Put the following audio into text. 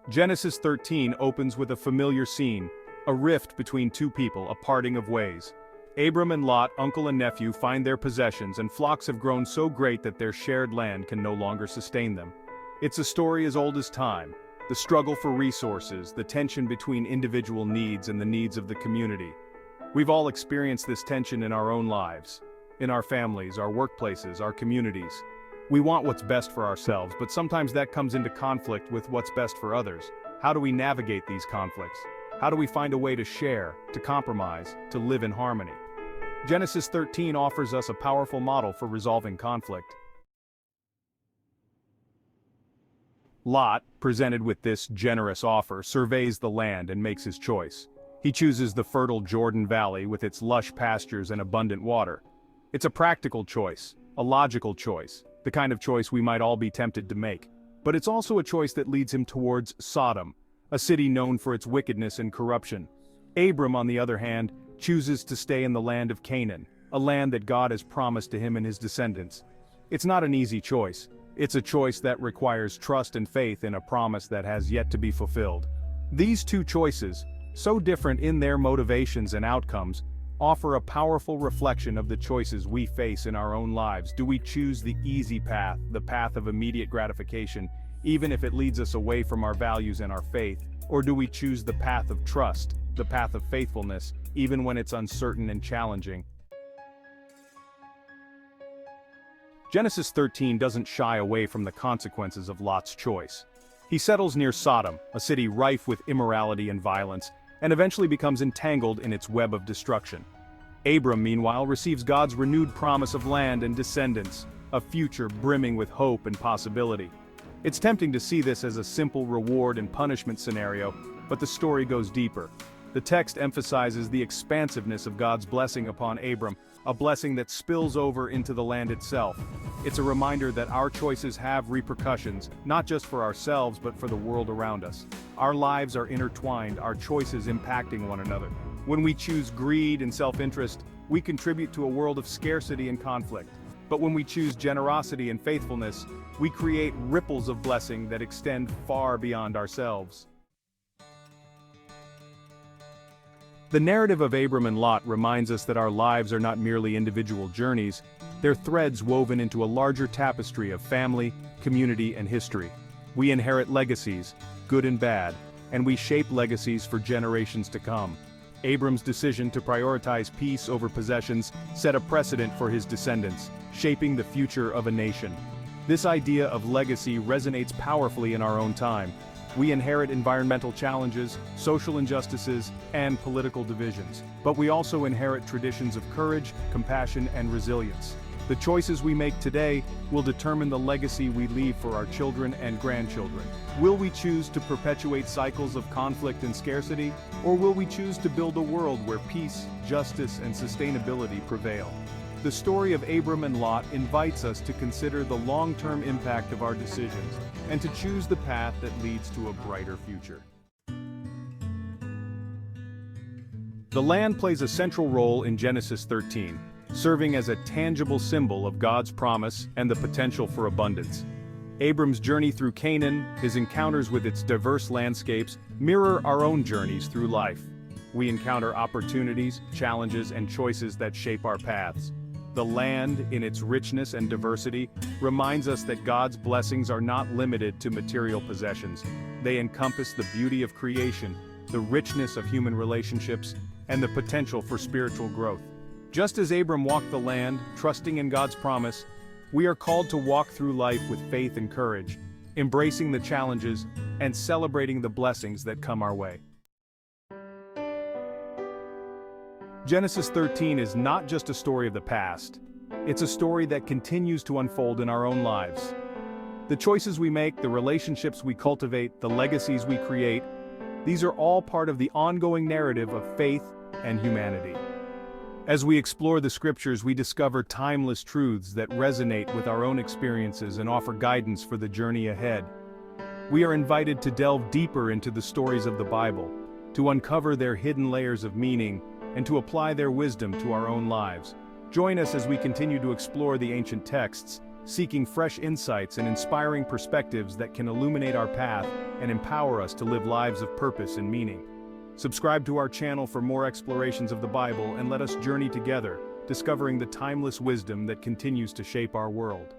Genesis 13 opens with a familiar scene, a rift between two people, a parting of ways. Abram and Lot, uncle and nephew, find their possessions, and flocks have grown so great that their shared land can no longer sustain them. It's a story as old as time, the struggle for resources, the tension between individual needs and the needs of the community. We've all experienced this tension in our own lives, in our families, our workplaces, our communities. We want what's best for ourselves, but sometimes that comes into conflict with what's best for others. How do we navigate these conflicts? How do we find a way to share, to compromise, to live in harmony? Genesis 13 offers us a powerful model for resolving conflict. Lot, presented with this generous offer, surveys the land and makes his choice. He chooses the fertile Jordan Valley with its lush pastures and abundant water. It's a practical choice, a logical choice, the kind of choice we might all be tempted to make. But it's also a choice that leads him towards Sodom, a city known for its wickedness and corruption. Abram, on the other hand, chooses to stay in the land of Canaan, a land that God has promised to him and his descendants. It's not an easy choice. It's a choice that requires trust and faith in a promise that has yet to be fulfilled. These two choices, so different in their motivations and outcomes, offer a powerful reflection of the choices we face in our own lives. Do we choose the easy path, the path of immediate gratification, even if it leads us away from our values and our faith? Or do we choose the path of trust, the path of faithfulness, even when it's uncertain and challenging? Genesis 13 doesn't shy away from the consequences of Lot's choice. He settles near Sodom, a city rife with immorality and violence, and eventually becomes entangled in its web of destruction. Abram, meanwhile, receives God's renewed promise of land and descendants, a future brimming with hope and possibility. It's tempting to see this as a simple reward and punishment scenario, but the story goes deeper. The text emphasizes the expansiveness of God's blessing upon Abram, a blessing that spills over into the land itself. It's a reminder that our choices have repercussions, not just for ourselves but for the world around us. Our lives are intertwined, our choices impacting one another. When we choose greed and self-interest, we contribute to a world of scarcity and conflict. But when we choose generosity and faithfulness, we create ripples of blessing that extend far beyond ourselves. The narrative of Abram and Lot reminds us that our lives are not merely individual journeys, they're threads woven into a larger tapestry of family, community, and history. We inherit legacies, good and bad, and we shape legacies for generations to come. Abram's decision to prioritize peace over possessions set a precedent for his descendants, shaping the future of a nation. This idea of legacy resonates powerfully in our own time. We inherit environmental challenges, social injustices, and political divisions. But we also inherit traditions of courage, compassion, and resilience. The choices we make today will determine the legacy we leave for our children and grandchildren. Will we choose to perpetuate cycles of conflict and scarcity, or will we choose to build a world where peace, justice, and sustainability prevail? The story of Abram and Lot invites us to consider the long-term impact of our decisions and to choose the path that leads to a brighter future. The land plays a central role in Genesis 13, serving as a tangible symbol of God's promise and the potential for abundance. Abram's journey through Canaan, his encounters with its diverse landscapes, mirror our own journeys through life. We encounter opportunities, challenges, and choices that shape our paths. The land, in its richness and diversity, reminds us that God's blessings are not limited to material possessions. They encompass the beauty of creation, the richness of human relationships, and the potential for spiritual growth. Just as Abram walked the land, trusting in God's promise, we are called to walk through life with faith and courage, embracing the challenges and celebrating the blessings that come our way. Genesis 13 is not just a story of the past. It's a story that continues to unfold in our own lives. The choices we make, the relationships we cultivate, the legacies we create, these are all part of the ongoing narrative of faith and humanity. As we explore the scriptures, we discover timeless truths that resonate with our own experiences and offer guidance for the journey ahead. We are invited to delve deeper into the stories of the Bible, to uncover their hidden layers of meaning, and to apply their wisdom to our own lives. Join us as we continue to explore the ancient texts, seeking fresh insights and inspiring perspectives that can illuminate our path and empower us to live lives of purpose and meaning. Subscribe to our channel for more explorations of the Bible and let us journey together, discovering the timeless wisdom that continues to shape our world.